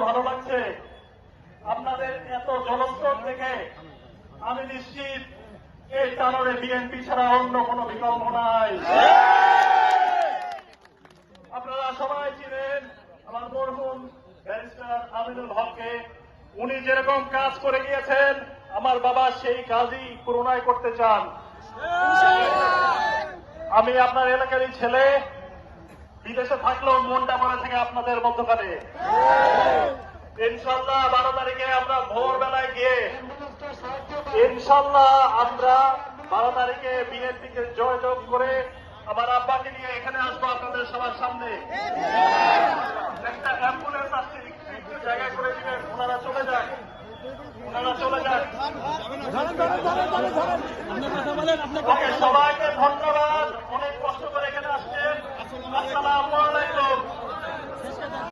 ভালো লাগছে আপনাদের এত জনস্রোত দেখে। আমি নিশ্চিত এই টানরে বিএনপি ছাড়া অন্য কোনো বিকল্প নাই। আপনারা সবাই চিনেন আমার মরহুম ব্যারিস্টার আমিনুল হককে। উনি যেরকম কাজ করে গিয়েছেন, আমার বাবা সেই কাজই পুনরায় করতে চান। আমি আপনার এলাকারই ছেলে, বিদেশে থাকলেও মনটা মনে থেকে আপনাদের মধ্যখানে। ইনশাল্লাহ 12 তারিখে আমরা ভোরবেলায় গিয়ে ইনশাল্লাহ আমরা 12 তারিখে বিএনপিকে জয়যোগ করে আমার আব্বাকে নিয়ে এখানে আসবো আপনাদের সবার সামনে। একটা অ্যাম্বুলেন্স আসছে, একটু জায়গায় করে দিবেন, ওনারা চলে যান, ওনারা চলে যান। সবাইকে ধন্যবাদ।